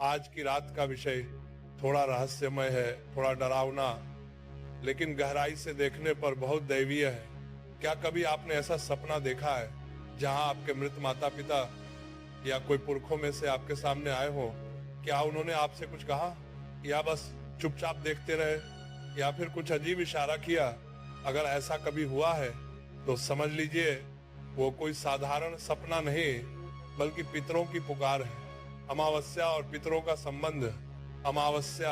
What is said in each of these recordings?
आज की रात का विषय थोड़ा रहस्यमय है, थोड़ा डरावना, लेकिन गहराई से देखने पर बहुत दैवीय है। क्या कभी आपने ऐसा सपना देखा है जहां आपके मृत माता पिता या कोई पुरखों में से आपके सामने आए हो? क्या उन्होंने आपसे कुछ कहा या बस चुपचाप देखते रहे या फिर कुछ अजीब इशारा किया? अगर ऐसा कभी हुआ है तो समझ लीजिए वो कोई साधारण सपना नहीं बल्कि पितरों की पुकार है। अमावस्या और पितरों का संबंध। अमावस्या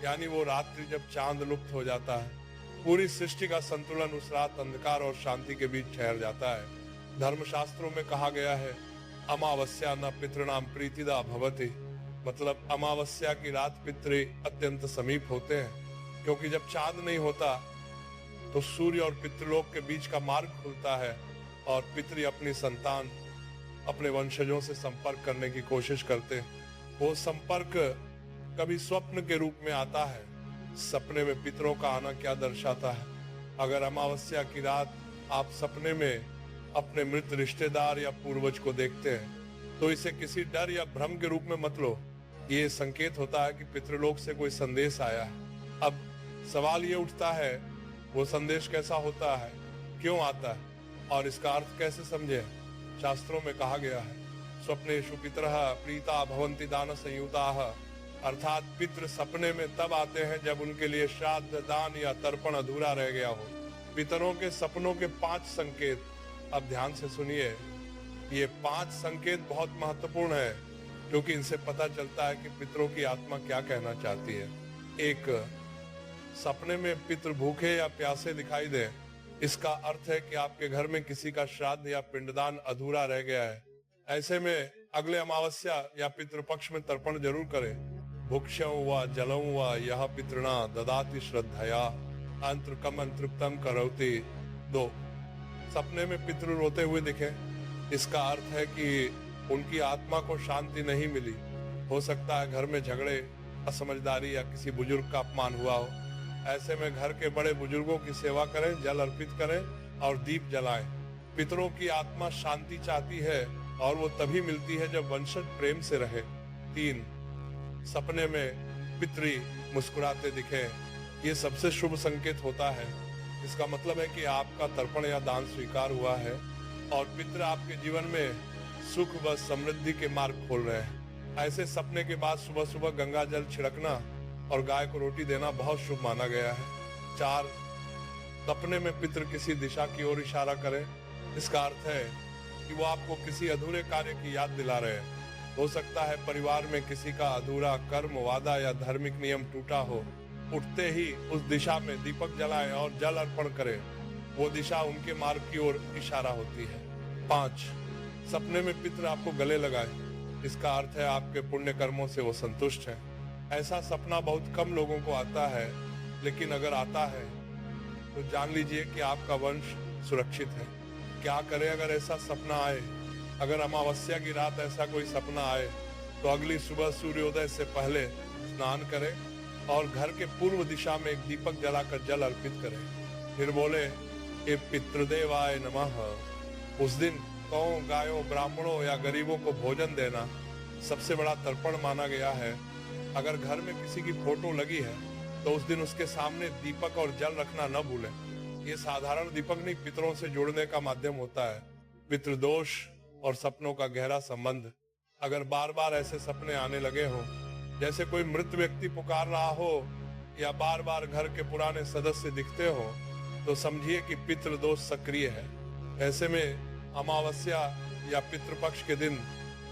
यानी वो रात्रि जब चांद लुप्त हो जाता है, पूरी सृष्टि का संतुलन उस रात अंधकार और शांति के बीच ठहर जाता है। धर्मशास्त्रों में कहा गया है, अमावस्या न पितृणाम प्रीतिदा भवति, मतलब अमावस्या की रात पितृ अत्यंत समीप होते हैं, क्योंकि जब चांद नहीं होता तो सूर्य और पितृलोक के बीच का मार्ग खुलता है और पितृ अपनी संतान, अपने वंशजों से संपर्क करने की कोशिश करते हैं। वो संपर्क कभी स्वप्न के रूप में आता है। सपने में पितरों का आना क्या दर्शाता है? अगर अमावस्या की रात आप सपने में अपने मृत रिश्तेदार या पूर्वज को देखते हैं तो इसे किसी डर या भ्रम के रूप में मत लो। ये संकेत होता है कि पितृलोक से कोई संदेश आया है। अब सवाल ये उठता है, वो संदेश कैसा होता है, क्यों आता है और इसका अर्थ कैसे समझे? शास्त्रों में कहा गया है, स्वप्नेषु पितरः प्रीता भवन्ति दान संयुताः, अर्थात पितृ सपने में तब आते हैं जब उनके लिए श्राद्ध, दान या तर्पण अधूरा रह गया हो। पितरों के सपनों के 5 संकेत, अब ध्यान से सुनिए। ये 5 संकेत बहुत महत्वपूर्ण है क्योंकि इनसे पता चलता है कि पितरों की आत्मा क्या कहना चाहती है। 1, सपने में पितृ भूखे या प्यासे दिखाई दे, इसका अर्थ है कि आपके घर में किसी का श्राद्ध या पिंडदान अधूरा रह गया है। ऐसे में अगले अमावस्या या पितृपक्ष में तर्पण जरूर करें। भुक्षं व जलं व यः पितृणा ददाति श्रद्धया अंतृकम अंतृप्तम करोति। 2, सपने में पितृ रोते हुए दिखे, इसका अर्थ है कि उनकी आत्मा को शांति नहीं मिली। हो सकता है घर में झगड़े, असमझदारी या किसी बुजुर्ग का अपमान हुआ हो। ऐसे में घर के बड़े बुजुर्गों की सेवा करें, जल अर्पित करें और दीप जलाएं। पितरों की आत्मा शांति चाहती है और वो तभी मिलती है जब वंशज प्रेम से रहे। 3, सपने में पितृ मुस्कुराते दिखे, ये सबसे शुभ संकेत होता है। इसका मतलब है कि आपका तर्पण या दान स्वीकार हुआ है और पितृ आपके जीवन में सुख व समृद्धि के मार्ग खोल रहे हैं। ऐसे सपने के बाद सुबह सुबह गंगा जल छिड़कना और गाय को रोटी देना बहुत शुभ माना गया है। 4, सपने में पितृ किसी दिशा की ओर इशारा करें, इसका अर्थ है कि वो आपको किसी अधूरे कार्य की याद दिला रहे हैं। हो सकता है परिवार में किसी का अधूरा कर्म, वादा या धार्मिक नियम टूटा हो। उठते ही उस दिशा में दीपक जलाएं और जल अर्पण करें, वो दिशा उनके मार्ग की ओर इशारा होती है। 5, सपने में पितृ आपको गले लगाए, इसका अर्थ है आपके पुण्य कर्मों से वो संतुष्ट हैं। ऐसा सपना बहुत कम लोगों को आता है, लेकिन अगर आता है तो जान लीजिए कि आपका वंश सुरक्षित है। क्या करें अगर ऐसा सपना आए? अगर अमावस्या की रात ऐसा कोई सपना आए तो अगली सुबह सूर्योदय से पहले स्नान करें और घर के पूर्व दिशा में एक दीपक जलाकर जल अर्पित करें। फिर बोले, हे पितृदेवाय नमः। उस दिन गौं, गायों, ब्राह्मणों या गरीबों को भोजन देना सबसे बड़ा तर्पण माना गया है। अगर घर में किसी की फोटो लगी है तो उस दिन उसके सामने दीपक और जल रखना न भूलें। ये साधारण दीपक नहीं, पितरों से जुड़ने का माध्यम होता है। पितृदोष और सपनों का गहरा संबंध। अगर बार बार ऐसे सपने आने लगे हो, जैसे कोई मृत व्यक्ति पुकार रहा हो या बार बार घर के पुराने सदस्य दिखते हो, तो समझिए कि पितृदोष सक्रिय है। ऐसे में अमावस्या या पितृपक्ष के दिन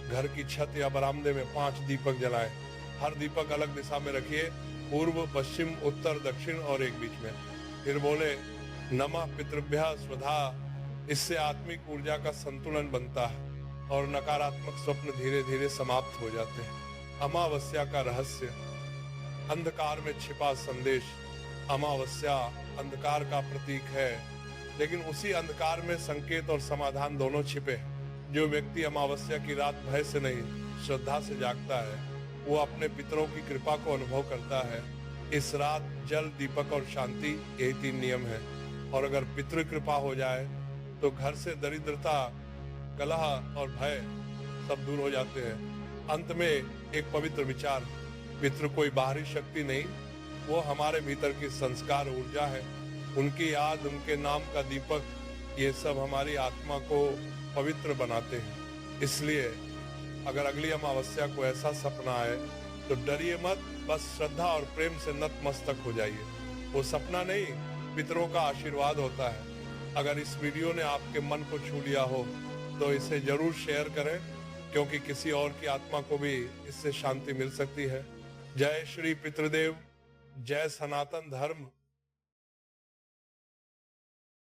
घर की छत या बरामदे में 5 दीपक जलाएं। हर दीपक अलग दिशा में रखिए, पूर्व, पश्चिम, उत्तर, दक्षिण और एक बीच में। फिर बोले, नमः पितृभ्यः स्वधा। इससे आत्मिक ऊर्जा का संतुलन बनता है और नकारात्मक स्वप्न धीरे धीरे समाप्त हो जाते हैं। अमावस्या का रहस्य। अंधकार में छिपा संदेश। अमावस्या अंधकार का प्रतीक है, लेकिन उसी अंधकार में संकेत और समाधान दोनों छिपे। जो व्यक्ति अमावस्या की रात भय से नहीं, श्रद्धा से जागता है, वो अपने पितरों की कृपा को अनुभव करता है। इस रात जल, दीपक और शांति, यही 3 नियम है। और अगर पितृ कृपा हो जाए तो घर से दरिद्रता, कलह और भय सब दूर हो जाते हैं। अंत में एक पवित्र विचार, पितृ कोई बाहरी शक्ति नहीं, वो हमारे भीतर की संस्कार ऊर्जा है। उनकी याद, उनके नाम का दीपक, ये सब हमारी आत्मा को पवित्र बनाते हैं। इसलिए अगर अगली अमावस्या को ऐसा सपना आए तो डरिए मत, बस श्रद्धा और प्रेम से नतमस्तक हो जाइए। वो सपना नहीं, पितरों का आशीर्वाद होता है। अगर इस वीडियो ने आपके मन को छू लिया हो तो इसे जरूर शेयर करें, क्योंकि किसी और की आत्मा को भी इससे शांति मिल सकती है। जय श्री पितृदेव, जय सनातन धर्म।